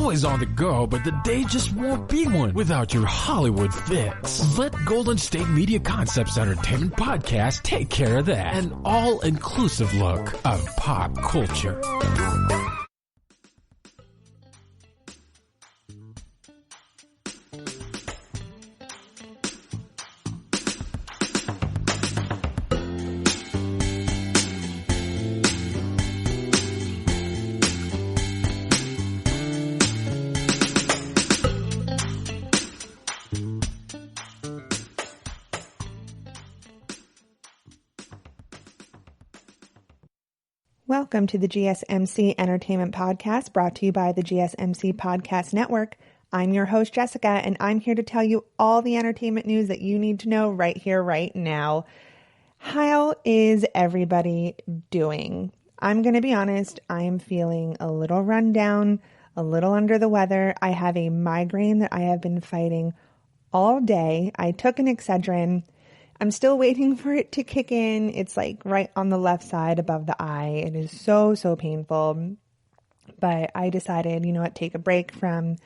always on the go, but the day just won't be one without your Hollywood fix. Let Golden State Media Concepts Entertainment Podcast take care of that. An all-inclusive look of pop culture. Welcome to the GSMC Entertainment Podcast, brought to you by the GSMC Podcast Network. I'm your host, Jessica, and I'm here to tell you all the entertainment news that you need to know right here, right now. How is everybody doing? I'm going to be honest, I am feeling a little run down, a little under the weather. I have a migraine that I have been fighting all day. I took an Excedrin. I'm still waiting for it to kick in. It's like right on the left side above the eye. It is so painful. But I decided, you know what, take a break from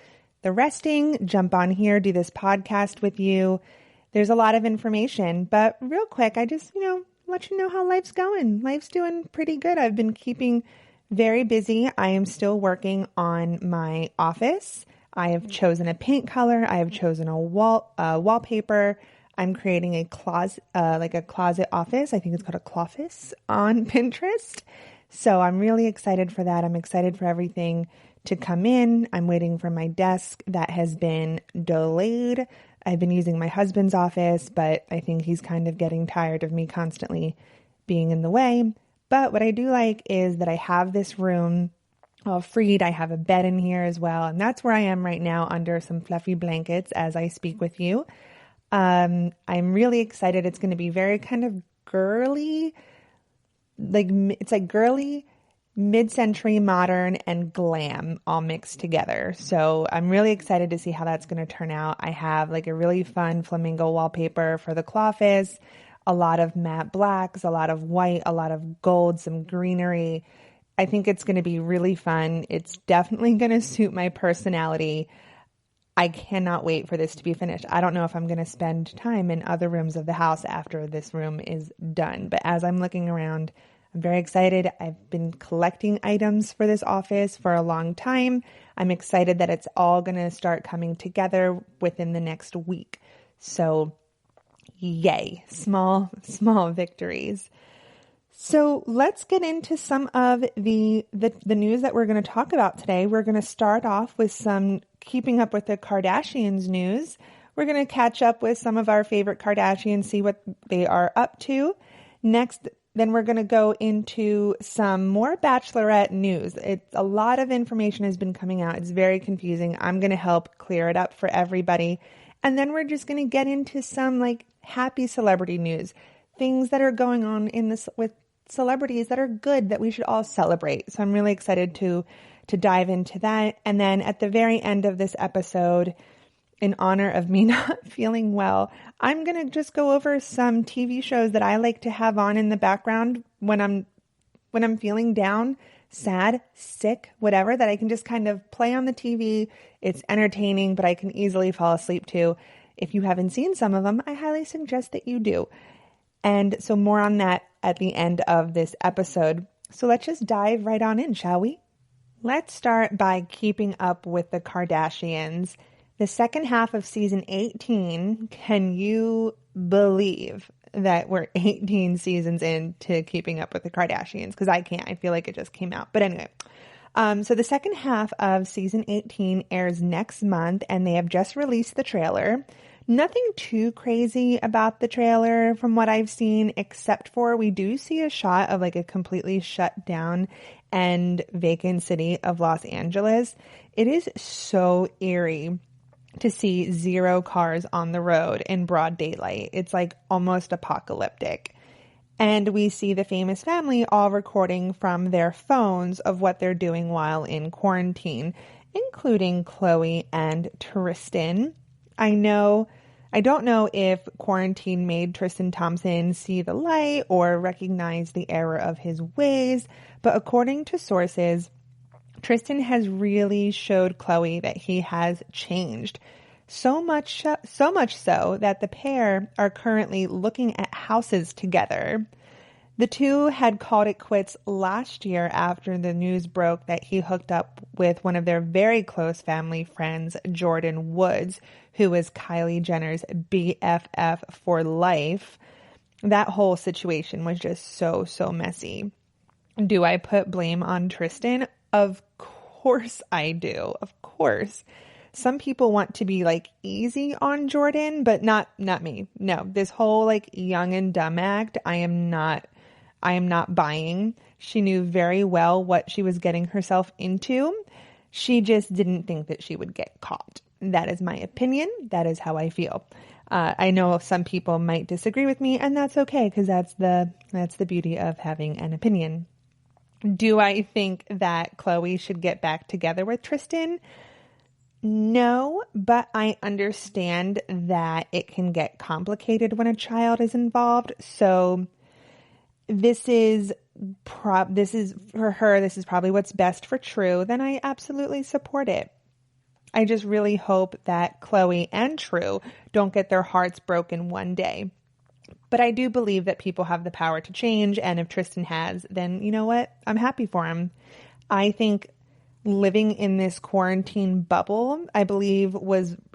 the resting, jump on here, do this podcast with you. There's a lot of information, but real quick, I just, let you know how life's going. Life's doing pretty good. I've been keeping very busy. I am still working on my office. I have chosen a paint color. I have chosen a wallpaper. I'm creating a closet, like a closet office. I think it's called a cloffice on Pinterest. So I'm really excited for that. I'm excited for everything to come in. I'm waiting for my desk that has been delayed. I've been using my husband's office, but I think he's kind of getting tired of me constantly being in the way. But what I do like is that I have this room all freed. I have a bed in here as well. And that's where I am right now, under some fluffy blankets as I speak with you. I'm really excited. It's going to be very kind of girly, it's like girly, mid-century, modern, and glam all mixed together. So I'm really excited to see how that's going to turn out. I have like a really fun flamingo wallpaper for the cloffice, a lot of matte blacks, a lot of white, a lot of gold, some greenery. I think it's going to be really fun. It's definitely going to suit my personality. I cannot wait for this to be finished. I don't know if I'm going to spend time in other rooms of the house after this room is done. But as I'm looking around, I'm very excited. I've been collecting items for this office for a long time. I'm excited that it's all going to start coming together within the next week. So yay, small victories. So let's get into some of the news that we're going to talk about today. We're going to start off with some keeping up with the Kardashians news. We're going to catch up with some of our favorite Kardashians, see what they are up to. Next, then we're going to go into some more Bachelorette news. A lot of information has been coming out. It's very confusing. I'm going to help clear it up for everybody. And then we're just going to get into some like happy celebrity news, things that are going on in this with celebrities that are good that we should all celebrate. So I'm really excited to dive into that. And then at the very end of this episode, in honor of me not feeling well, I'm going to just go over some TV shows that I like to have on in the background when I'm feeling down, sad, sick, whatever, that I can just kind of play on the TV. It's entertaining, but I can easily fall asleep to. If you haven't seen some of them, I highly suggest that you do. And so more on that at the end of this episode. So let's just dive right on in, shall we? Let's start by keeping up with the Kardashians. The second half of season 18, can you believe that we're 18 seasons into keeping up with the Kardashians? Because I can't. I feel like it just came out. But anyway, so the second half of season 18 airs next month, and they have just released the trailer. Nothing too crazy about the trailer from what I've seen, except for we do see a shot of like a completely shut down and vacant city of Los Angeles. It is so eerie to see 0 cars on the road in broad daylight. It's like almost apocalyptic. And we see the famous family all recording from their phones of what they're doing while in quarantine, including Khloe and Tristan. I don't know if quarantine made Tristan Thompson see the light or recognize the error of his ways, but according to sources, Tristan has really showed Khloe that he has changed. So much so that the pair are currently looking at houses together. The two had called it quits last year after the news broke that he hooked up with one of their very close family friends, Jordan Woods, who is Kylie Jenner's BFF for life. That whole situation was just so messy. Do I put blame on Tristan? Of course I do. Of course. Some people want to be like easy on Jordan, but not me. No, this whole like young and dumb act, I am not buying. She knew very well what she was getting herself into. She just didn't think that she would get caught. That is my opinion. That is how I feel. I know some people might disagree with me, and that's okay, because that's the beauty of having an opinion. Do I think that Khloe should get back together with Tristan? No, but I understand that it can get complicated when a child is involved. So this is for her. This is probably what's best for True. Then I absolutely support it. I just really hope that Khloe and True don't get their hearts broken one day. But I do believe that people have the power to change. And if Tristan has, then you know what? I'm happy for him. I think living in this quarantine bubble, I believe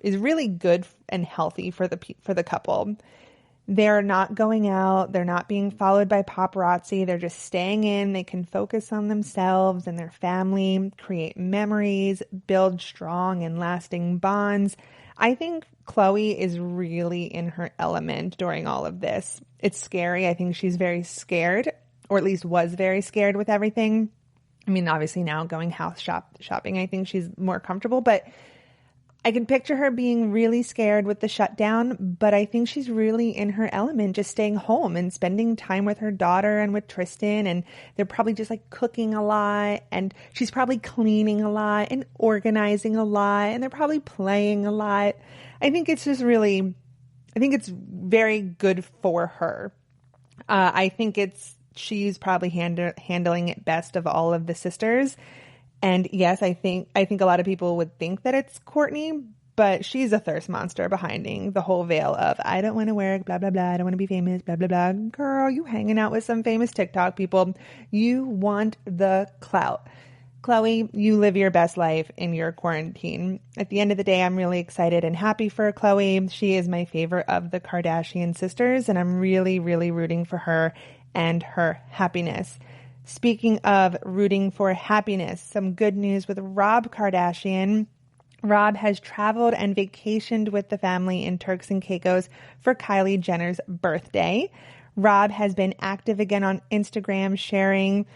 is really good and healthy for the couple. They're not going out. They're not being followed by paparazzi. They're just staying in. They can focus on themselves and their family, create memories, build strong and lasting bonds. I think Khloe is really in her element during all of this. It's scary. I think she's very scared, or at least was very scared with everything. I mean, obviously now going house shopping, I think she's more comfortable, but I can picture her being really scared with the shutdown, but I think she's really in her element, just staying home and spending time with her daughter and with Tristan. And they're probably just like cooking a lot, and she's probably cleaning a lot and organizing a lot, and they're probably playing a lot. I think it's very good for her. I think she's probably handling it best of all of the sisters. And yes, I think a lot of people would think that it's Kourtney, but she's a thirst monster behind the whole veil of, I don't want to wear blah, blah, blah. I don't want to be famous, blah, blah, blah. Girl, you hanging out with some famous TikTok people. You want the clout. Khloe, you live your best life in your quarantine. At the end of the day, I'm really excited and happy for Khloe. She is my favorite of the Kardashian sisters, and I'm really, really rooting for her and her happiness. Speaking of rooting for happiness, some good news with Rob Kardashian. Rob has traveled and vacationed with the family in Turks and Caicos for Kylie Jenner's birthday. Rob has been active again on Instagram, sharing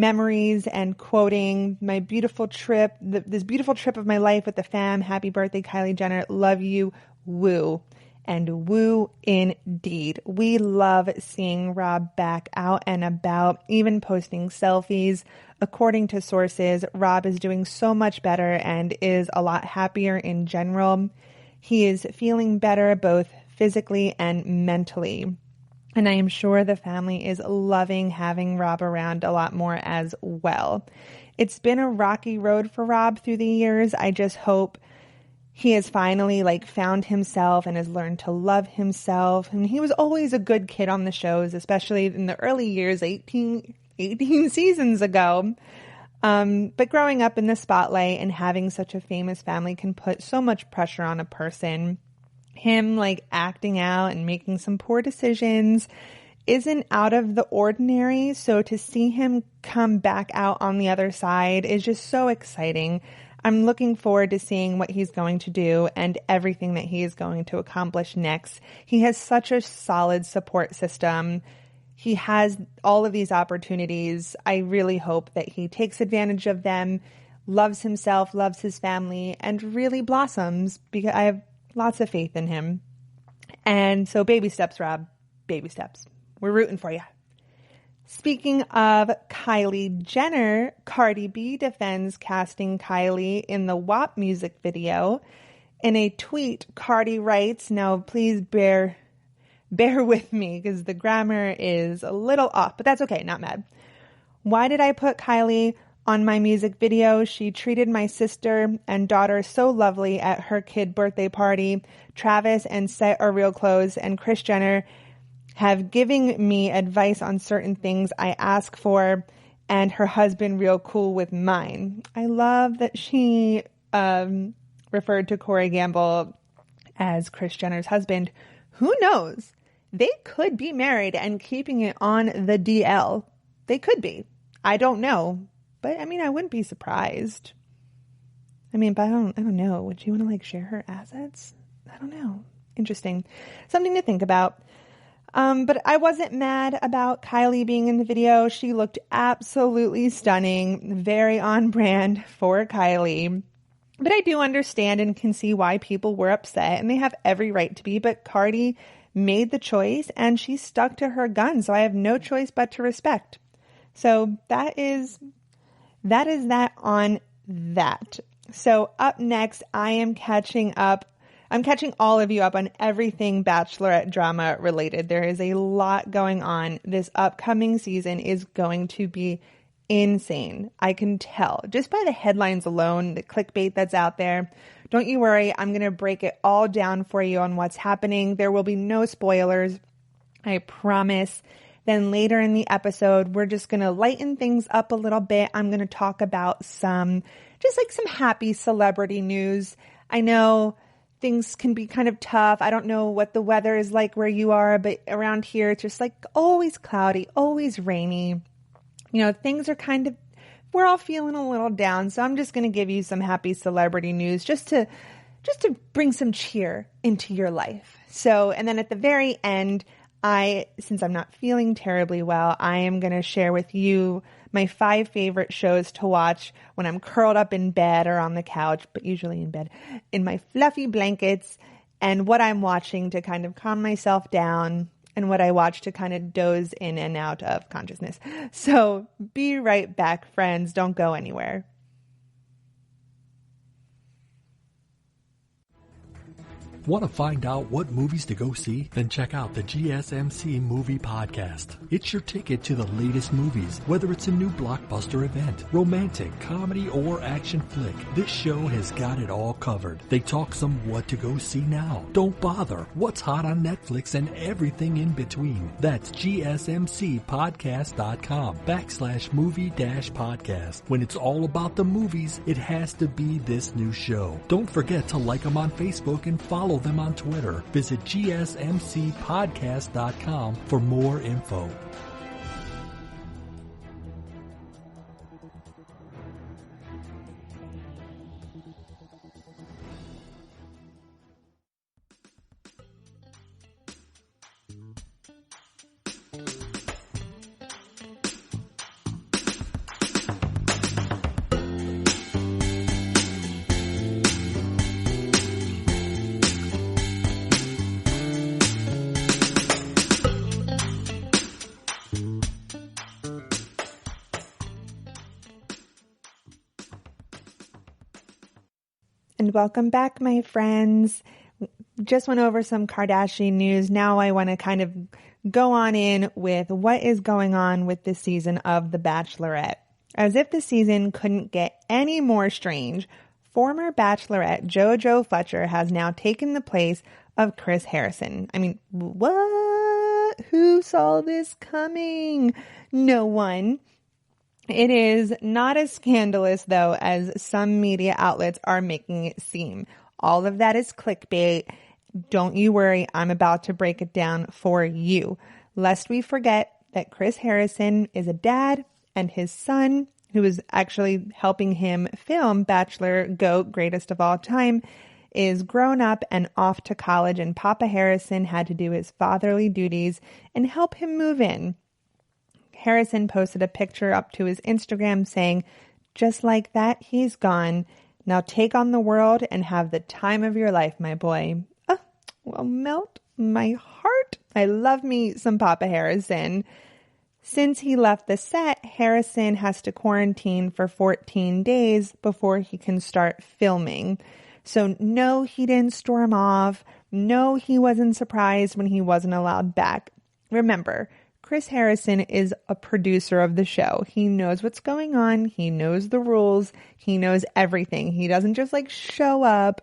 memories and quoting my beautiful trip, this beautiful trip of my life with the fam. Happy birthday, Kylie Jenner. Love you. Woo. And woo indeed. We love seeing Rob back out and about, even posting selfies. According to sources, Rob is doing so much better and is a lot happier in general. He is feeling better both physically and mentally. And I am sure the family is loving having Rob around a lot more as well. It's been a rocky road for Rob through the years. I just hope he has finally found himself and has learned to love himself. And he was always a good kid on the shows, especially in the early years, 18 seasons ago. But growing up in the spotlight and having such a famous family can put so much pressure on a person. Him acting out and making some poor decisions isn't out of the ordinary. So to see him come back out on the other side is just so exciting. I'm looking forward to seeing what he's going to do and everything that he is going to accomplish next. He has such a solid support system. He has all of these opportunities. I really hope that he takes advantage of them, loves himself, loves his family, and really blossoms, because I have lots of faith in him. And so baby steps, Rob. Baby steps. We're rooting for you. Speaking of Kylie Jenner, Cardi B defends casting Kylie in the WAP music video. In a tweet, Cardi writes, now please bear with me because the grammar is a little off, but that's okay, not mad. Why did I put Kylie On my music video, she treated my sister and daughter so lovely at her kid birthday party. Travis and Seth are real close, and Kris Jenner have given me advice on certain things I ask for, and her husband real cool with mine. I love that she referred to Corey Gamble as Kris Jenner's husband. Who knows? They could be married and keeping it on the DL. They could be. I don't know. But I mean, I wouldn't be surprised. I mean, but I don't know. Would you want to like share her assets? I don't know. Interesting. Something to think about. But I wasn't mad about Kylie being in the video. She looked absolutely stunning, very on brand for Kylie. But I do understand and can see why people were upset, and they have every right to be. But Cardi made the choice and she stuck to her guns. So I have no choice but to respect. So that is that on that. So up next, I'm catching all of you up on everything Bachelorette drama related. There is a lot going on. This upcoming season is going to be insane. I can tell just by the headlines alone, the clickbait that's out there. Don't you worry. I'm going to break it all down for you on what's happening. There will be no spoilers. I promise. Then later in the episode, we're just going to lighten things up a little bit. I'm going to talk about some happy celebrity news. I know things can be kind of tough. I don't know what the weather is like where you are, but around here, it's just like always cloudy, always rainy. You know, things are we're all feeling a little down. So I'm just going to give you some happy celebrity news just to bring some cheer into your life. So, and then at the very end, since I'm not feeling terribly well, I am going to share with you my 5 favorite shows to watch when I'm curled up in bed or on the couch, but usually in bed, in my fluffy blankets, and what I'm watching to kind of calm myself down and what I watch to kind of doze in and out of consciousness. So be right back, friends. Don't go anywhere. Want to find out what movies to go see? Then check out the GSMC Movie Podcast. It's your ticket to the latest movies, whether it's a new blockbuster event, romantic, comedy, or action flick. This show has got it all covered. They talk some what to go see now, don't bother, what's hot on Netflix, and everything in between. That's GSMCpodcast.com/movie-podcast. When it's all about the movies, it has to be this new show. Don't forget to like them on Facebook and follow them on Twitter. Visit GSMCpodcast.com for more info. And welcome back, my friends. Just went over some Kardashian news. Now I want to kind of go on in with what is going on with this season of The Bachelorette. As if the season couldn't get any more strange, former Bachelorette JoJo Fletcher has now taken the place of Chris Harrison. I mean, what? Who saw this coming? No one. It is not as scandalous, though, as some media outlets are making it seem. All of that is clickbait. Don't you worry. I'm about to break it down for you. Lest we forget that Chris Harrison is a dad, and his son, who is actually helping him film Bachelor GOAT, Greatest of All Time, is grown up and off to college, and Papa Harrison had to do his fatherly duties and help him move in. Harrison posted a picture up to his Instagram saying, "Just like that, he's gone. Now take on the world and have the time of your life, my boy." Oh, well, melt my heart. I love me some Papa Harrison. Since he left the set, Harrison has to quarantine for 14 days before he can start filming. So no, he didn't storm off. No, he wasn't surprised when he wasn't allowed back. Remember, Chris Harrison is a producer of the show. He knows what's going on. He knows the rules. He knows everything. He doesn't just like show up,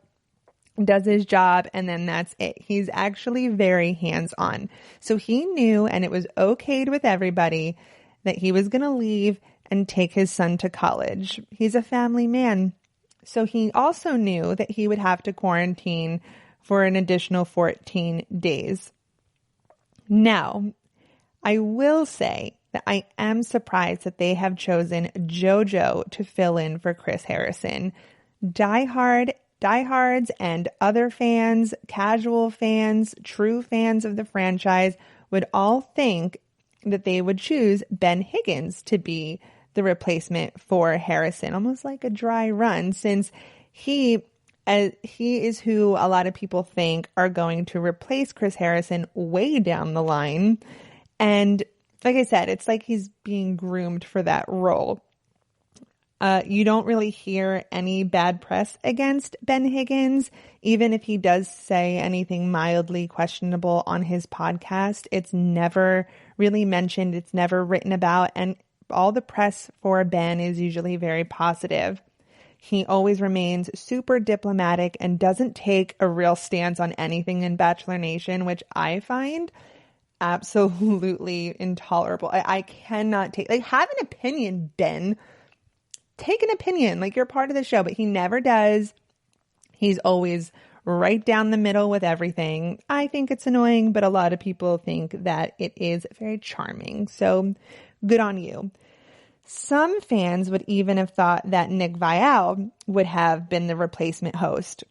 does his job, and then that's it. He's actually very hands-on. So he knew, and it was okayed with everybody, that he was going to leave and take his son to college. He's a family man. So he also knew that he would have to quarantine for an additional 14 days. Now, I will say that I am surprised that they have chosen JoJo to fill in for Chris Harrison. Diehards and other fans, casual fans, true fans of the franchise would all think that they would choose Ben Higgins to be the replacement for Harrison, almost like a dry run, since he is who a lot of people think are going to replace Chris Harrison way down the line. And like I said, it's like he's being groomed for that role. You don't really hear any bad press against Ben Higgins, even if he does say anything mildly questionable on his podcast. It's never really mentioned. It's never written about. And all the press for Ben is usually very positive. He always remains super diplomatic and doesn't take a real stance on anything in Bachelor Nation, which I find absolutely intolerable. I cannot take, like, have an opinion, Ben. Take an opinion, like you're part of the show, but he never does. He's always right down the middle with everything. I think it's annoying, but a lot of people think that it is very charming. So good on you. Some fans would even have thought that Nick Viall would have been the replacement host.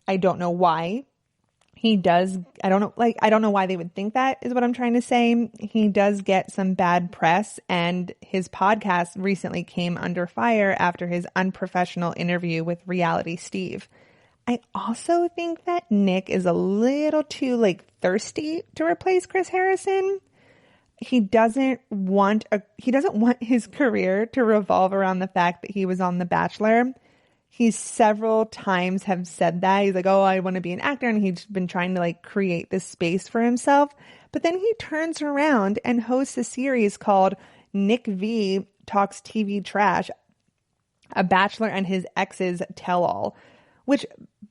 I don't know why. He does, I don't know why they would think that, is what I'm trying to say. He does get some bad press, and his podcast recently came under fire after his unprofessional interview with Reality Steve. I also think that Nick is a little too thirsty to replace Chris Harrison. He doesn't want his career to revolve around the fact that he was on The Bachelor. He several times have said that. He's like, oh, I want to be an actor. And he's been trying to create this space for himself. But then he turns around and hosts a series called Nick V Talks TV Trash, A Bachelor and His Ex's Tell All, which,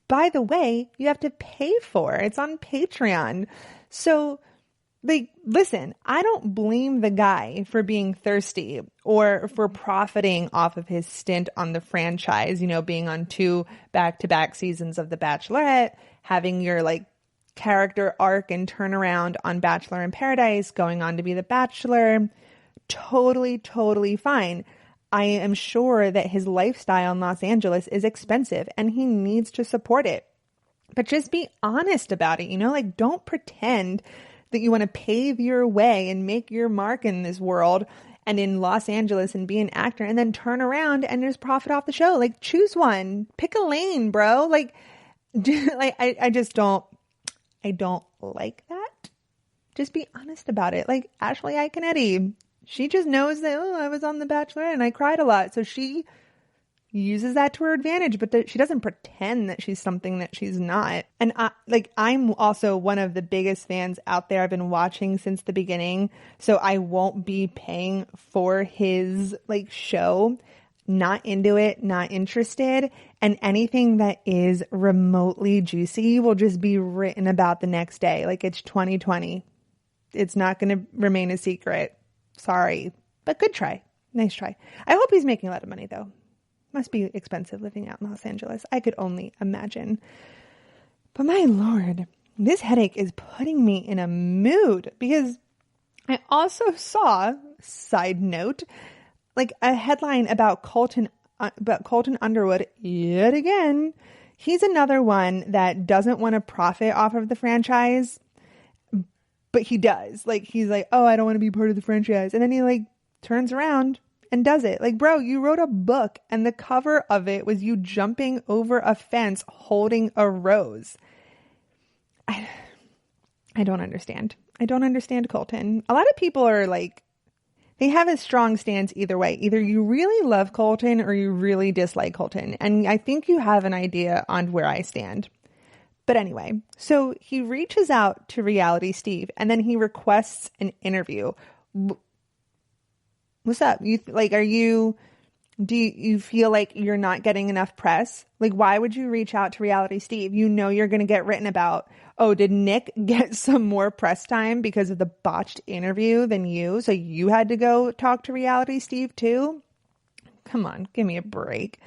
by the way, you have to pay for. It's on Patreon. So listen, I don't blame the guy for being thirsty or for profiting off of his stint on the franchise, being on 2 back-to-back seasons of The Bachelorette, having your character arc and turnaround on Bachelor in Paradise, going on to be The Bachelor. Totally, totally fine. I am sure that his lifestyle in Los Angeles is expensive and he needs to support it. But just be honest about it, don't pretend that you want to pave your way and make your mark in this world and in Los Angeles and be an actor and then turn around and just profit off the show. Choose one, pick a lane, bro. I don't like that. Just be honest about it. Ashley Iaconetti, she just knows that, I was on The Bachelor and I cried a lot. So she uses that to her advantage, but she doesn't pretend that she's something that she's not. And I'm also one of the biggest fans out there. I've been watching since the beginning, so I won't be paying for his show. Not into it, not interested. And anything that is remotely juicy will just be written about the next day. It's 2020. It's not going to remain a secret. Sorry, but good try. Nice try. I hope he's making a lot of money though. Must be expensive living out in Los Angeles. I could only imagine. But my Lord, this headache is putting me in a mood because I also saw, side note, a headline about Colton Underwood yet again. He's another one that doesn't want to profit off of the franchise, but he does. He's oh, I don't want to be part of the franchise. And then he turns around and does it. Bro, you wrote a book and the cover of it was you jumping over a fence holding a rose. I don't understand. I don't understand Colton. A lot of people are they have a strong stance either way. Either you really love Colton or you really dislike Colton. And I think you have an idea on where I stand. But anyway, so he reaches out to Reality Steve and then he requests an interview. What's up? Do you feel like you're not getting enough press? Like, why would you reach out to Reality Steve? You know you're going to get written about. Oh, did Nick get some more press time because of the botched interview than you? So you had to go talk to Reality Steve too? Come on, give me a break.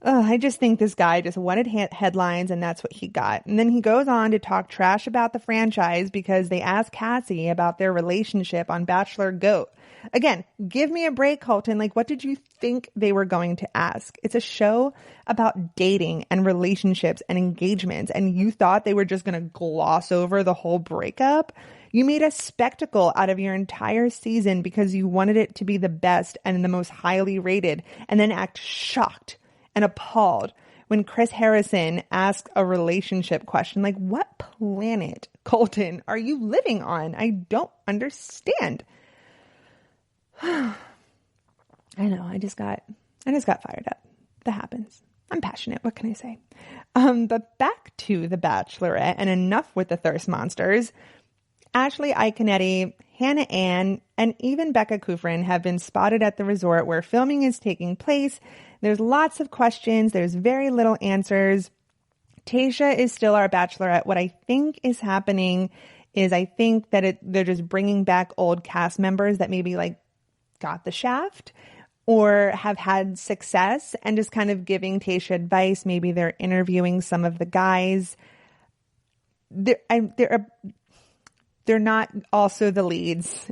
I just think this guy just wanted headlines, and that's what he got. And then he goes on to talk trash about the franchise because they asked Cassie about their relationship on Bachelor Goat. Again, give me a break, Colton. Like, what did you think they were going to ask? It's a show about dating and relationships and engagements, and you thought they were just going to gloss over the whole breakup? You made a spectacle out of your entire season because you wanted it to be the best and the most highly rated, and then act shocked and appalled when Chris Harrison asked a relationship question. Like, what planet, Colton, are you living on? I don't understand. I know. I just got fired up. That happens. I'm passionate. What can I say? But back to The Bachelorette, and enough with the thirst monsters. Ashley Iaconetti, Hannah Ann, and even Becca Kufrin have been spotted at the resort where filming is taking place. There's lots of questions. There's very little answers. Tayshia is still our Bachelorette. What I think is happening is I think that they're just bringing back old cast members that maybe like got the shaft or have had success and just kind of giving Tayshia advice. Maybe they're interviewing some of the guys. They're not also the leads,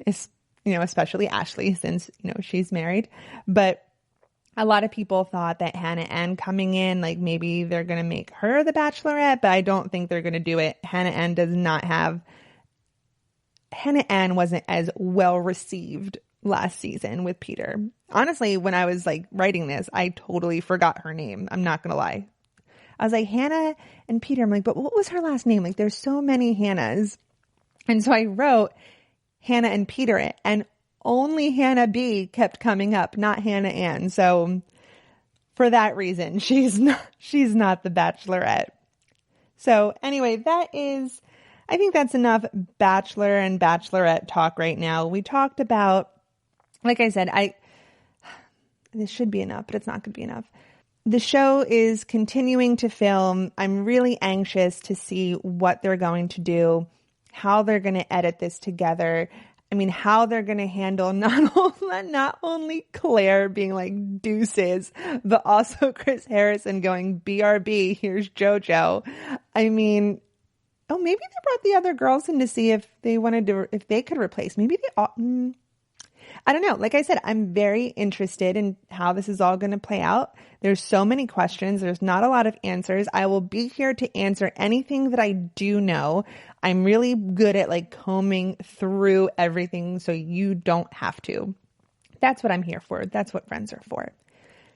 especially Ashley, since, she's married. But a lot of people thought that Hannah Ann coming in, like maybe they're going to make her the Bachelorette, but I don't think they're going to do it. Hannah Ann wasn't as well received last season with Peter. Honestly, when I was like writing this, I totally forgot her name. I'm not going to lie. I was like, Hannah and Peter. I'm like, but what was her last name? Like, there's so many Hannahs. And so I wrote Hannah and Peter, and only Hannah B kept coming up, not Hannah Ann. So for that reason, she's not the Bachelorette. So anyway, I think that's enough Bachelor and Bachelorette talk right now. We talked about, like I said, this should be enough, but it's not going to be enough. The show is continuing to film. I'm really anxious to see what they're going to do, how they're going to edit this together. I mean, how they're going to handle not only Claire being like deuces, but also Chris Harrison going BRB, here's JoJo. I mean, maybe they brought the other girls in to see if they could replace. Maybe they all, I don't know. Like I said, I'm very interested in how this is all going to play out. There's so many questions. There's not a lot of answers. I will be here to answer anything that I do know. I'm really good at like combing through everything so you don't have to. That's what I'm here for. That's what friends are for.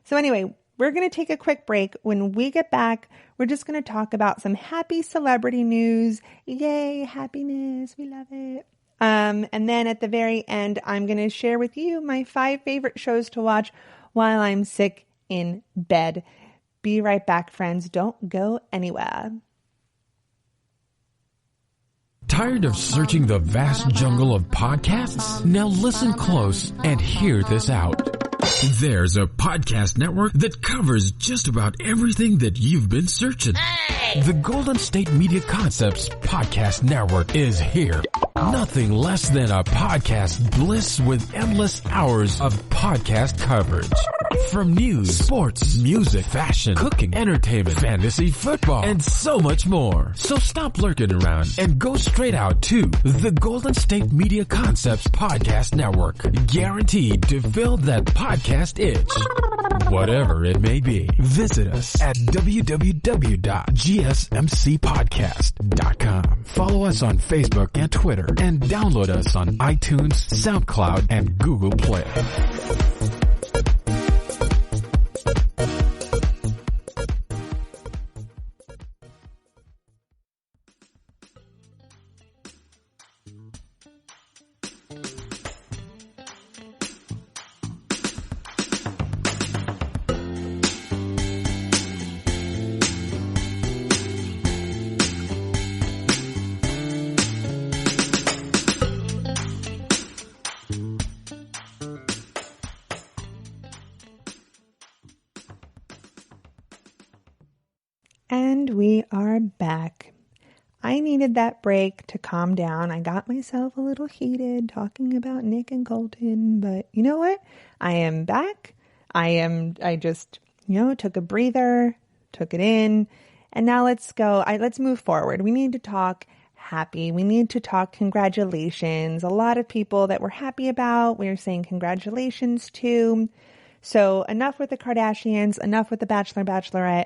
So anyway, we're going to take a quick break. When we get back, we're just going to talk about some happy celebrity news. Yay, happiness. We love it. And then at the very end, I'm going to share with you my 5 favorite shows to watch while I'm sick in bed. Be right back, friends. Don't go anywhere. Tired of searching the vast jungle of podcasts? Now listen close and hear this out. There's a podcast network that covers just about everything that you've been searching. Hey! The Golden State Media Concepts Podcast Network is here. Nothing less than a podcast bliss with endless hours of podcast coverage. From news, sports, music, fashion, cooking, entertainment, fantasy, football, and so much more. So stop lurking around and go straight out to the Golden State Media Concepts Podcast Network. Guaranteed to fill that podcast itch. Whatever it may be. Visit us at www.gsmcpodcast.com. Follow us on Facebook and Twitter, and download us on iTunes, SoundCloud, and Google Play. And we are back. I needed that break to calm down. I got myself a little heated talking about Nick and Colton, but you know what? I am back. I just, took a breather, took it in, and now let's go. Let's move forward. We need to talk happy. We need to talk congratulations. A lot of people that we're happy about, we're saying congratulations to. So enough with the Kardashians, enough with the Bachelor, Bachelorette.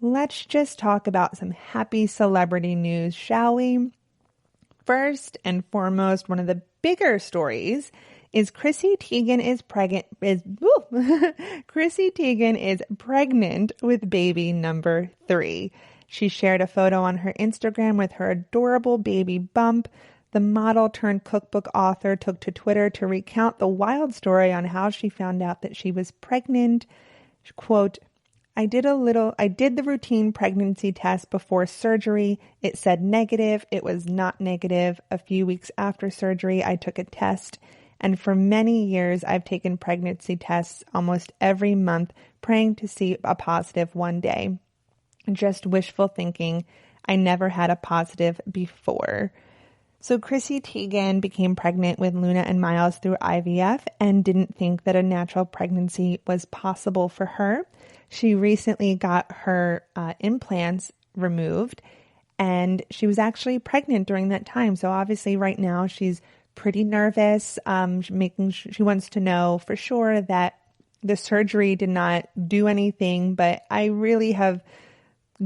Let's just talk about some happy celebrity news, shall we? First and foremost, one of the bigger stories is Chrissy Teigen is pregnant. Chrissy Teigen is pregnant with baby number 3. She shared a photo on her Instagram with her adorable baby bump. The model turned cookbook author took to Twitter to recount the wild story on how she found out that she was pregnant. Quote, I did the routine pregnancy test before surgery. It said negative. It was not negative. A few weeks after surgery, I took a test. And for many years, I've taken pregnancy tests almost every month, praying to see a positive one day. Just wishful thinking. I never had a positive before. So Chrissy Teigen became pregnant with Luna and Miles through IVF and didn't think that a natural pregnancy was possible for her. She recently got her implants removed, and she was actually pregnant during that time. So obviously right now she's pretty nervous, she wants to know for sure that the surgery did not do anything, but I really have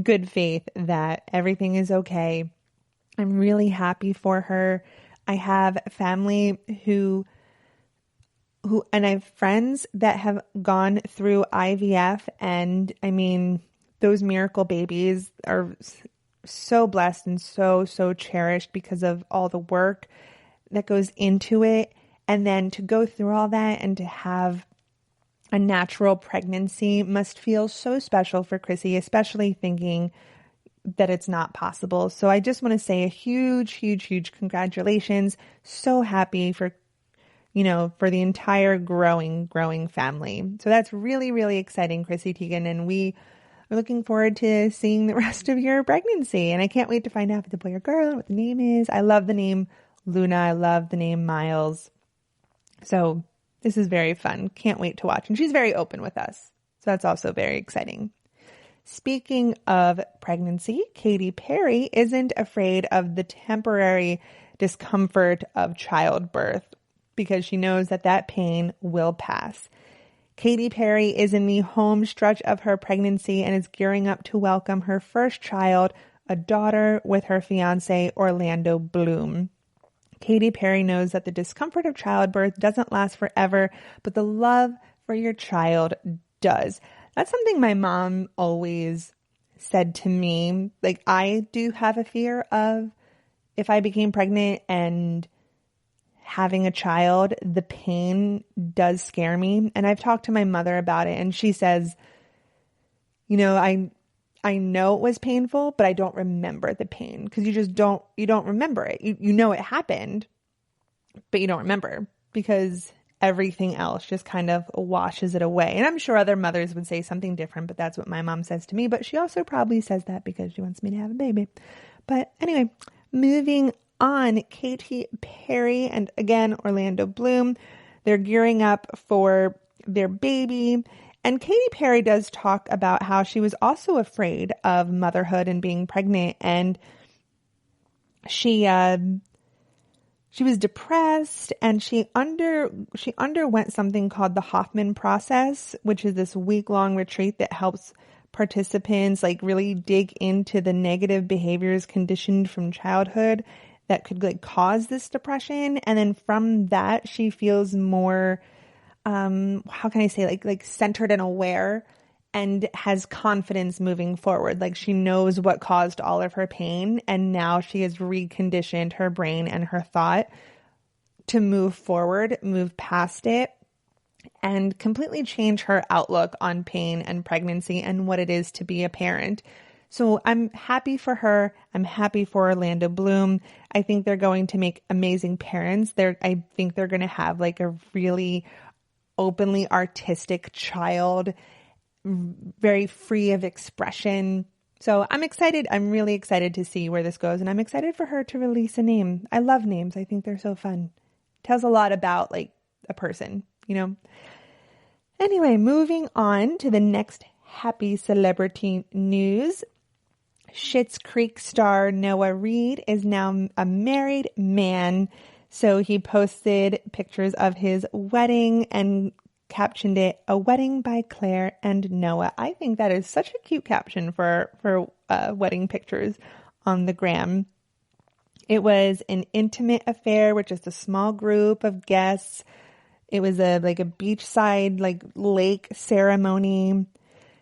good faith that everything is okay. I'm really happy for her. I have family who and I have friends that have gone through IVF, and I mean, those miracle babies are so blessed and so cherished because of all the work that goes into it. And then to go through all that and to have a natural pregnancy must feel so special for Chrissy, especially thinking that it's not possible. So I just want to say a huge congratulations. So happy for the entire growing family. So that's really exciting, Chrissy Teigen. And we are looking forward to seeing the rest of your pregnancy. And I can't wait to find out if it's a boy or girl, what the name is. I love the name Luna. I love the name Miles. So this is very fun. Can't wait to watch. And she's very open with us. So that's also very exciting. Speaking of pregnancy, Katy Perry isn't afraid of the temporary discomfort of childbirth because she knows that pain will pass. Katy Perry is in the home stretch of her pregnancy and is gearing up to welcome her first child, a daughter, with her fiancé, Orlando Bloom. Katy Perry knows that the discomfort of childbirth doesn't last forever, but the love for your child does. That's something my mom always said to me. Like, I do have a fear of if I became pregnant and having a child, the pain does scare me. And I've talked to my mother about it, and she says, I know it was painful, but I don't remember the pain because you don't remember it. You know it happened, but you don't remember because everything else just kind of washes it away. And I'm sure other mothers would say something different, but that's what my mom says to me. But she also probably says that because she wants me to have a baby. But anyway, moving on, Katy Perry and again, Orlando Bloom, they're gearing up for their baby. And Katy Perry does talk about how she was also afraid of motherhood and being pregnant. And she was depressed, and she underwent something called the Hoffman process, which is this week-long retreat that helps participants really dig into the negative behaviors conditioned from childhood that could cause this depression. And then from that, she feels more, how can I say, centered and aware, and has confidence moving forward. She knows what caused all of her pain, and now she has reconditioned her brain and her thought to move forward, move past it, and completely change her outlook on pain and pregnancy and what it is to be a parent. So I'm happy for her. I'm happy for Orlando Bloom. I think they're going to make amazing parents. I think they're going to have a really openly artistic child, very free of expression. So I'm excited. I'm really excited to see where this goes. And I'm excited for her to release a name. I love names. I think they're so fun. Tells a lot about like a person, you know? Anyway, moving on to the next happy celebrity news. Schitt's Creek star Noah Reid is now a married man. So he posted pictures of his wedding and captioned it, "A wedding by Claire and Noah." I think that is such a cute caption for wedding pictures on the gram. It was an intimate affair with just a small group of guests. It was a beachside lake ceremony.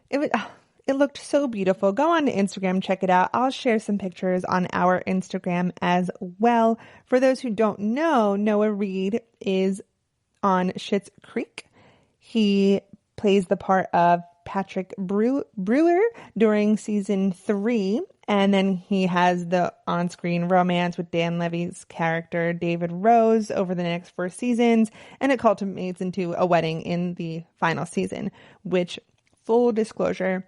It looked so beautiful. Go on to Instagram, check it out. I'll share some pictures on our Instagram as well. For those who don't know, Noah Reid is on Schitt's Creek. He plays the part of Patrick Brewer during season 3. And then he has the on-screen romance with Dan Levy's character, David Rose, over the next 4 seasons. And it culminates into a wedding in the final season, which, full disclosure,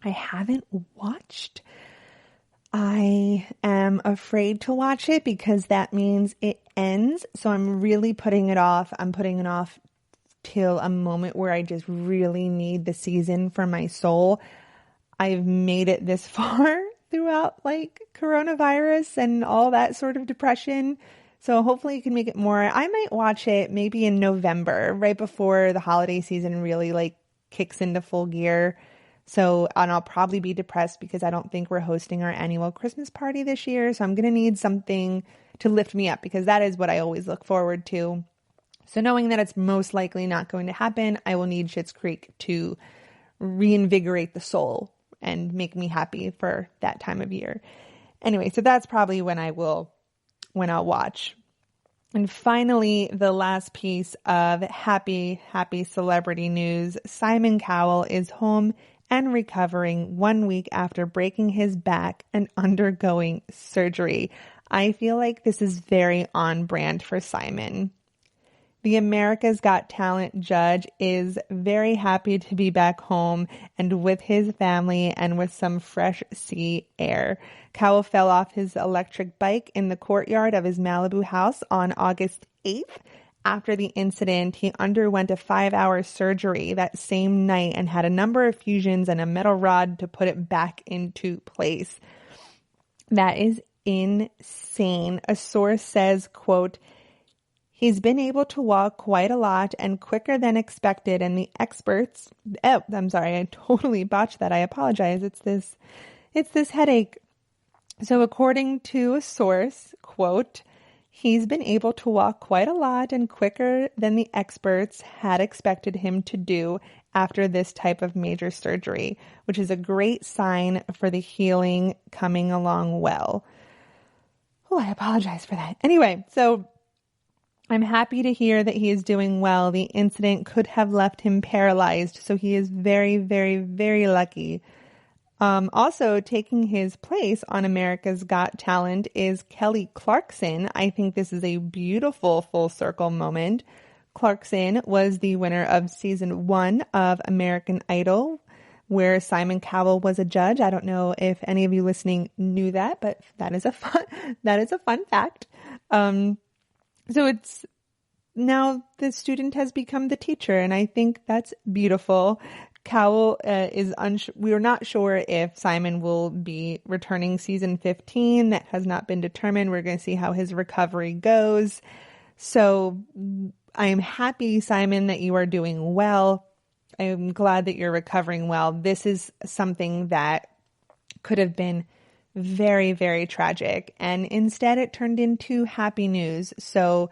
I haven't watched. I am afraid to watch it because that means it ends. So I'm really putting it off. I'm putting it off till a moment where I just really need the season for my soul. I've made it this far throughout coronavirus and all that sort of depression. So hopefully you can make it more. I might watch it maybe in November, right before the holiday season really kicks into full gear. And I'll probably be depressed because I don't think we're hosting our annual Christmas party this year. So I'm going to need something to lift me up because that is what I always look forward to. So knowing that it's most likely not going to happen, I will need Schitt's Creek to reinvigorate the soul and make me happy for that time of year. Anyway, so that's probably when I'll watch. And finally, the last piece of happy celebrity news. Simon Cowell is home and recovering 1 week after breaking his back and undergoing surgery. I feel like this is very on brand for Simon. The America's Got Talent judge is very happy to be back home and with his family and with some fresh sea air. Cowell fell off his electric bike in the courtyard of his Malibu house on August 8th. After the incident, he underwent a 5-hour surgery that same night and had a number of fusions and a metal rod to put it back into place. That is insane. A source says, quote, "He's been able to walk quite a lot and quicker than expected, and the experts..." Oh, I'm sorry, I totally botched that. I apologize. It's this headache. So according to a source, quote, "He's been able to walk quite a lot and quicker than the experts had expected him to do after this type of major surgery, which is a great sign for the healing coming along well." Oh, I apologize for that. Anyway, so I'm happy to hear that he is doing well. The incident could have left him paralyzed, so he is very, very, very lucky. Also, taking his place on America's Got Talent is Kelly Clarkson. I think this is a beautiful full circle moment. Clarkson was the winner of season 1 of American Idol, where Simon Cowell was a judge. I don't know if any of you listening knew that, but that is a fun fact. So it's now the student has become the teacher, and I think that's beautiful. Cowell is we are not sure if Simon will be returning season 15. That has not been determined. We're going to see how his recovery goes. So I am happy, Simon, that you are doing well. I'm glad that you're recovering well. This is something that could have been very, very tragic. And instead it turned into happy news. So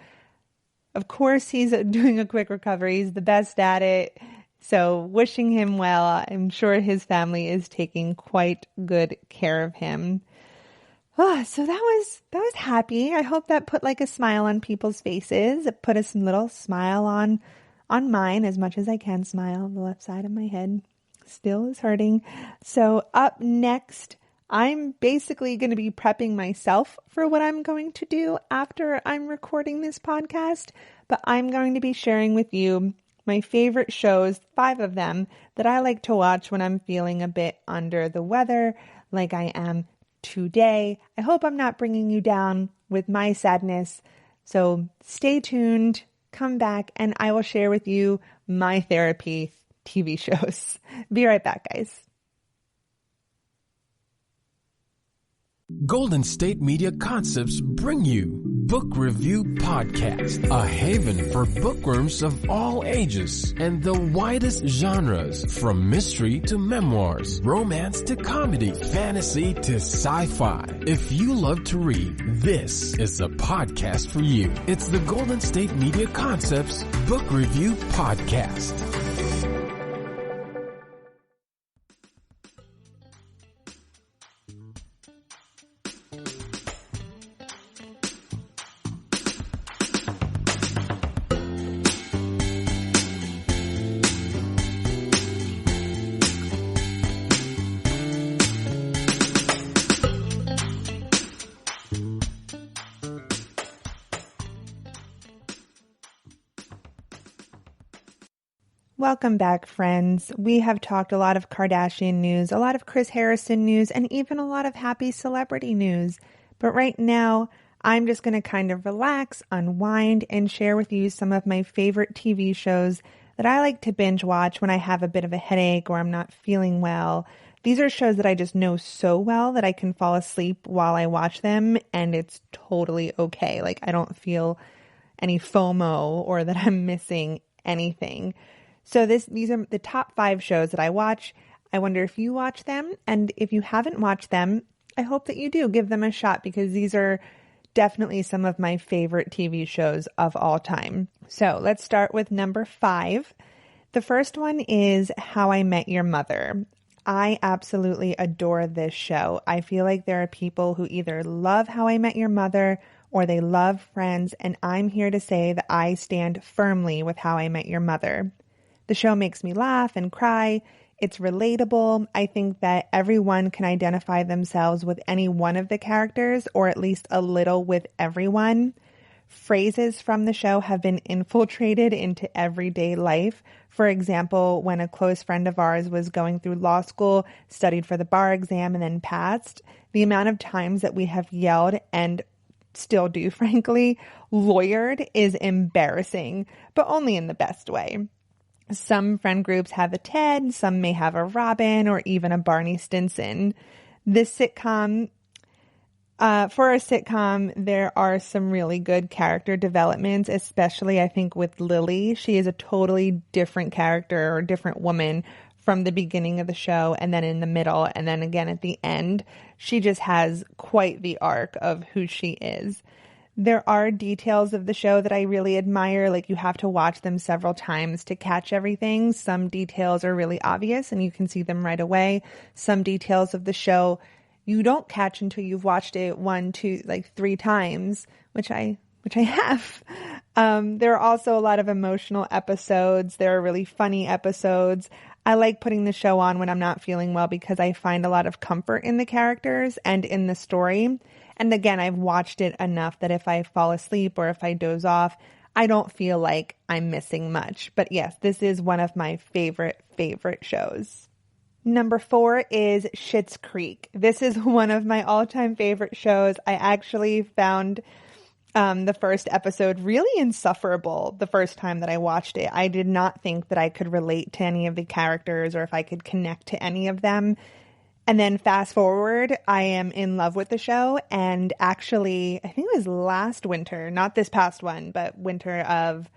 of course he's doing a quick recovery. He's the best at it. So wishing him well. I'm sure his family is taking quite good care of him. So that was happy. I hope that put a smile on people's faces. It put a little smile on mine, as much as I can smile. The left side of my head still is hurting. So up next, I'm basically going to be prepping myself for what I'm going to do after I'm recording this podcast, but I'm going to be sharing with you my favorite shows, 5 of them, that I like to watch when I'm feeling a bit under the weather, like I am today. I hope I'm not bringing you down with my sadness. So stay tuned, come back, and I will share with you my therapy TV shows. Be right back, guys. Golden State Media Concepts bring you Book Review Podcast, a haven for bookworms of all ages and the widest genres, from mystery to memoirs, romance to comedy, fantasy to sci-fi. If you love to read, this is the podcast for you. It's the Golden State Media Concepts Book Review Podcast. Welcome back, friends. We have talked a lot of Kardashian news, a lot of Chris Harrison news, and even a lot of happy celebrity news. But right now, I'm just going to kind of relax, unwind, and share with you some of my favorite TV shows that I like to binge watch when I have a bit of a headache or I'm not feeling well. These are shows that I just know so well that I can fall asleep while I watch them, and it's totally okay. Like, I don't feel any FOMO or that I'm missing anything. So these are the top 5 shows that I watch. I wonder if you watch them, and if you haven't watched them, I hope that you do give them a shot, because these are definitely some of my favorite TV shows of all time. So let's start with number 5. The first one is How I Met Your Mother. I absolutely adore this show. I feel like there are people who either love How I Met Your Mother or they love Friends, and I'm here to say that I stand firmly with How I Met Your Mother. The show makes me laugh and cry. It's relatable. I think that everyone can identify themselves with any one of the characters, or at least a little with everyone. Phrases from the show have been infiltrated into everyday life. For example, when a close friend of ours was going through law school, studied for the bar exam, and then passed, the amount of times that we have yelled, and still do, frankly, lawyered, is embarrassing, but only in the best way. Some friend groups have a Ted, some may have a Robin, or even a Barney Stinson. This sitcom, for a sitcom, there are some really good character developments, especially I think with Lily. She is a totally different character, or different woman, from the beginning of the show, and then in the middle, and then again at the end. She just has quite the arc of who she is. There are details of the show that I really admire, like you have to watch them several times to catch everything. Some details are really obvious and you can see them right away. Some details of the show you don't catch until you've watched it 1, 2, 3 times, which I have. There are also a lot of emotional episodes. There are really funny episodes. I like putting the show on when I'm not feeling well because I find a lot of comfort in the characters and in the story. And again, I've watched it enough that if I fall asleep or if I doze off, I don't feel like I'm missing much. But yes, this is one of my favorite shows. Number 4 is Schitt's Creek. This is one of my all-time favorite shows. I actually found the first episode really insufferable the first time that I watched it. I did not think that I could relate to any of the characters or if I could connect to any of them. And then fast forward, I am in love with the show. And actually, I think it was last winter, not this past one, but winter of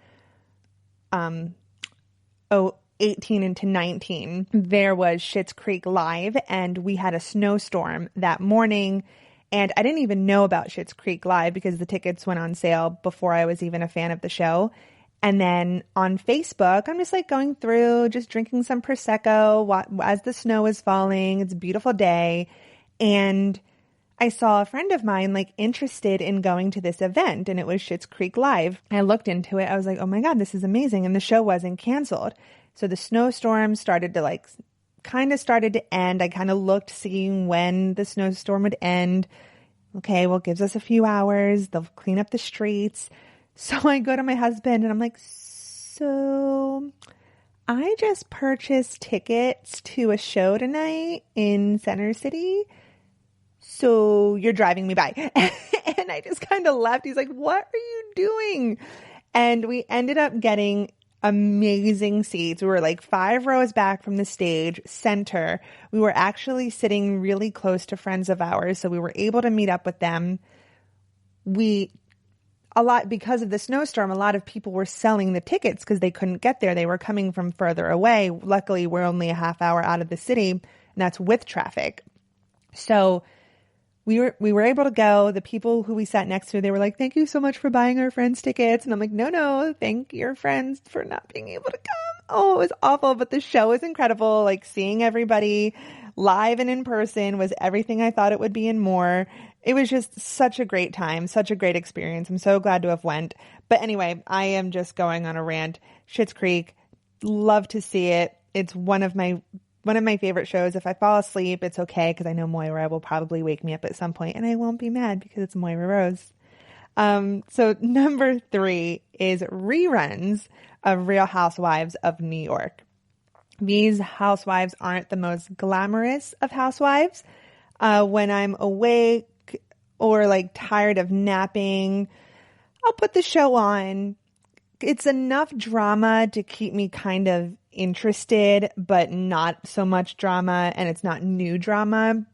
18 into 19, there was Schitt's Creek Live, and we had a snowstorm that morning. And I didn't even know about Schitt's Creek Live because the tickets went on sale before I was even a fan of the show. And then on Facebook, I'm just going through, just drinking some Prosecco as the snow is falling. It's a beautiful day. And I saw a friend of mine interested in going to this event, and it was Schitt's Creek Live. I looked into it. I was like, oh my God, this is amazing. And the show wasn't canceled. So the snowstorm started to started to end. I kind of looked, seeing when the snowstorm would end. Okay, well, it gives us a few hours. They'll clean up the streets. So I go to my husband and I'm like, so so I just purchased tickets to a show tonight in Center City. So you're driving me by. And I just kind of laughed. He's like, what are you doing? And we ended up getting amazing seats. We were like 5 rows back from the stage, center. We were actually sitting really close to friends of ours. So we were able to meet up with them. Because of the snowstorm, a lot of people were selling the tickets because they couldn't get there. They were coming from further away. Luckily, we're only a half hour out of the city, and that's with traffic. So we were able to go. The people who we sat next to, they were like, thank you so much for buying our friends tickets. And I'm like, no, thank your friends for not being able to come. Oh, it was awful. But the show was incredible. Like, seeing everybody live and in person was everything I thought it would be and more. It was just such a great time, such a great experience. I'm so glad to have went. But anyway, I am just going on a rant. Schitt's Creek, love to see it. It's one of my favorite shows. If I fall asleep, it's okay because I know Moira will probably wake me up at some point and I won't be mad because it's Moira Rose. So number 3 is reruns of Real Housewives of New York. These housewives aren't the most glamorous of housewives. When I'm awake or like tired of napping, I'll put the show on. It's enough drama to keep me kind of interested, but not so much drama, and it's not new drama.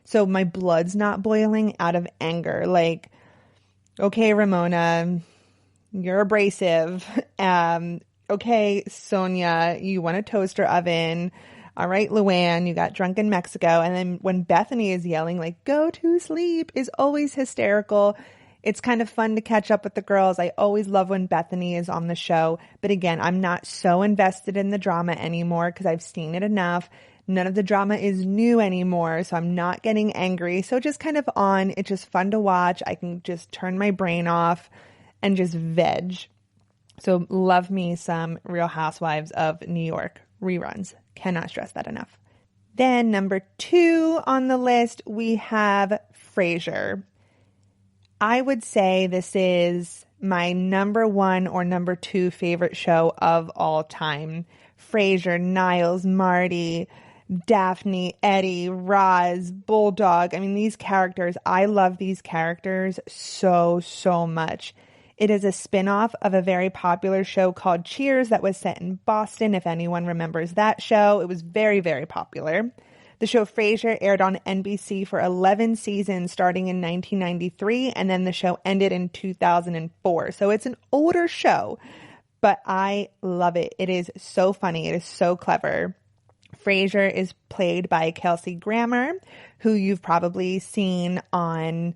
So my blood's not boiling out of anger. Like, okay, Ramona, you're abrasive. Okay, Sonia, you want a toaster oven. All right, Luann, you got drunk in Mexico. And then when Bethany is yelling, like, go to sleep, is always hysterical. It's kind of fun to catch up with the girls. I always love when Bethany is on the show. But again, I'm not so invested in the drama anymore because I've seen it enough. None of the drama is new anymore, so I'm not getting angry. So just kind of on. It's just fun to watch. I can just turn my brain off and just veg. So love me some Real Housewives of New York reruns. Cannot stress that enough. Then number 2 on the list, we have Frasier. I would say this is my number 1 or number 2 favorite show of all time. Frasier, Niles, Marty, Daphne, Eddie, Roz, Bulldog. I mean, these characters, I love these characters so much. It is a spin-off of a very popular show called Cheers that was set in Boston, if anyone remembers that show. It was very, very popular. The show Frasier aired on NBC for 11 seasons starting in 1993, and then the show ended in 2004. So it's an older show, but I love it. It is so funny. It is so clever. Frasier is played by Kelsey Grammer, who you've probably seen on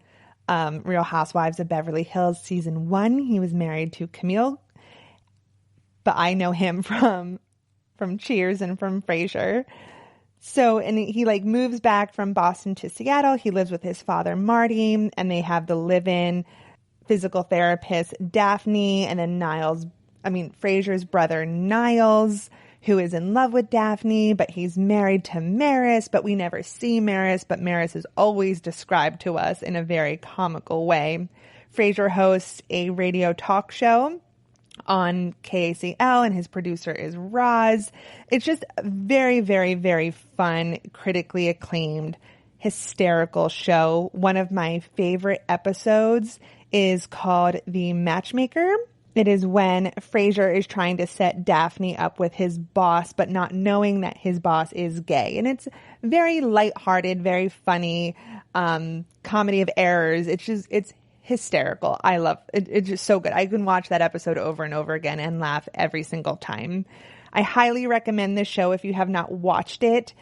Real Housewives of Beverly Hills season 1. He was married to Camille, but I know him from Cheers and from Frasier. So, and he like moves back from Boston to Seattle. He lives with his father, Marty, and they have the live-in physical therapist, Daphne, and then Frasier's brother, Niles, who is in love with Daphne, but he's married to Maris, but we never see Maris, but Maris is always described to us in a very comical way. Frasier hosts a radio talk show on KACL, and his producer is Roz. It's just a very, very, very fun, critically acclaimed, hysterical show. One of my favorite episodes is called The Matchmaker. It is when Frasier is trying to set Daphne up with his boss, but not knowing that his boss is gay. And it's very lighthearted, very funny, comedy of errors. It's hysterical. I love it. It's just so good. I can watch that episode over and over again and laugh every single time. I highly recommend this show if you have not watched it,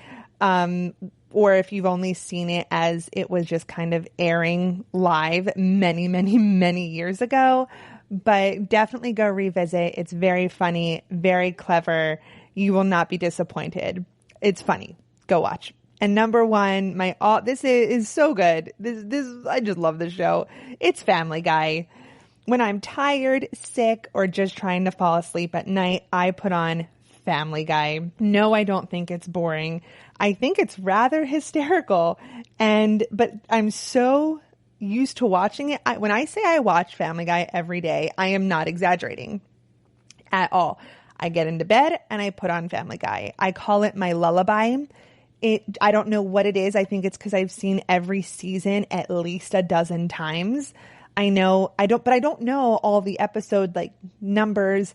or if you've only seen it as it was just kind of airing live many, many, many years ago. But definitely go revisit. It's very funny, very clever. You will not be disappointed. It's funny. Go watch. And number 1, this is so good. I just love this show. It's Family Guy. When I'm tired, sick, or just trying to fall asleep at night, I put on Family Guy. No, I don't think it's boring. I think it's rather hysterical. But I'm so used to watching it. When I say I watch Family Guy every day, I am not exaggerating at all. I get into bed and I put on Family Guy. I call it my lullaby. I don't know what it is. I think it's because I've seen every season at least a dozen times. I don't know all the episode like numbers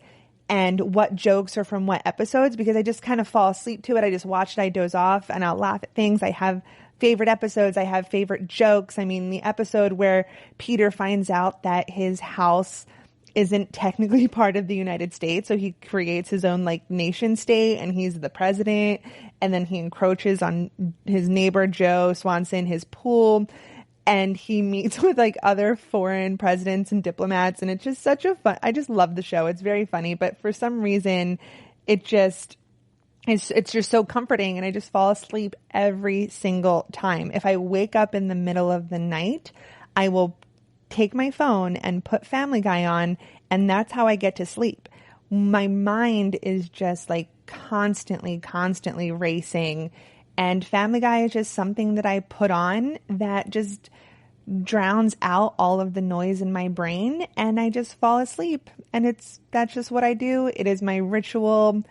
and what jokes are from what episodes, because I just kind of fall asleep to it. I just watch it, I doze off, and I'll laugh at things. I have favorite episodes. I have favorite jokes. I mean, the episode where Peter finds out that his house isn't technically part of the United States, so he creates his own like nation state, and he's the president, and then he encroaches on his neighbor Joe Swanson, his pool, and he meets with like other foreign presidents and diplomats, and it's just such a fun. I just love the show. It's very funny, but for some reason, it's just so comforting, and I just fall asleep every single time. If I wake up in the middle of the night, I will take my phone and put Family Guy on, and that's how I get to sleep. My mind is just like constantly racing, and Family Guy is just something that I put on that just drowns out all of the noise in my brain, and I just fall asleep, and that's just what I do. It is my ritual.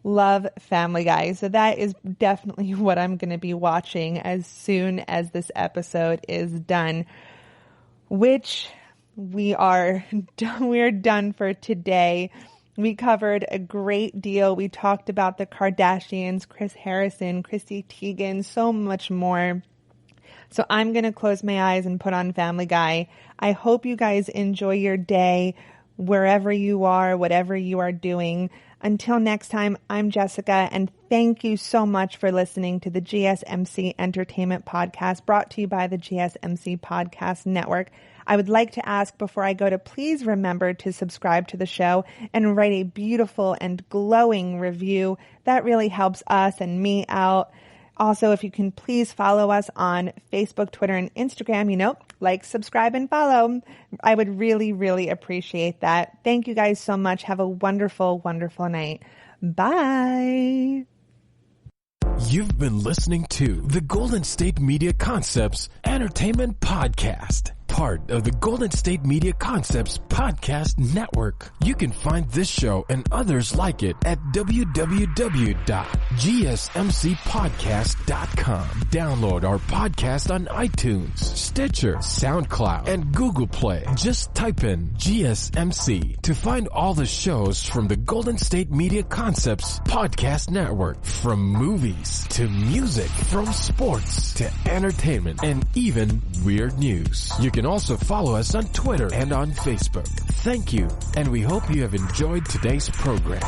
Love Family Guy. So that is definitely what I'm going to be watching as soon as this episode is done, which we are done for today. We covered a great deal. We talked about the Kardashians, Chris Harrison, Chrissy Teigen, so much more. So I'm going to close my eyes and put on Family Guy. I hope you guys enjoy your day wherever you are, whatever you are doing. Until next time, I'm Jessica, and thank you so much for listening to the GSMC Entertainment Podcast, brought to you by the GSMC Podcast Network. I would like to ask before I go to please remember to subscribe to the show and write a beautiful and glowing review. That really helps us and me out. Also, if you can please follow us on Facebook, Twitter, and Instagram, like, subscribe, and follow. I would really, really appreciate that. Thank you guys so much. Have a wonderful, wonderful night. Bye. You've been listening to the Golden State Media Concepts Entertainment Podcast, part of the Golden State Media Concepts Podcast Network. You can find this show and others like it at www.gsmcpodcast.com. Download our podcast on iTunes, Stitcher, SoundCloud, and Google Play. Just type in GSMC to find all the shows from the Golden State Media Concepts Podcast Network, from movies to music, from sports to entertainment, and even weird news. You can also follow us on Twitter and on Facebook. Thank you, and we hope you have enjoyed today's program.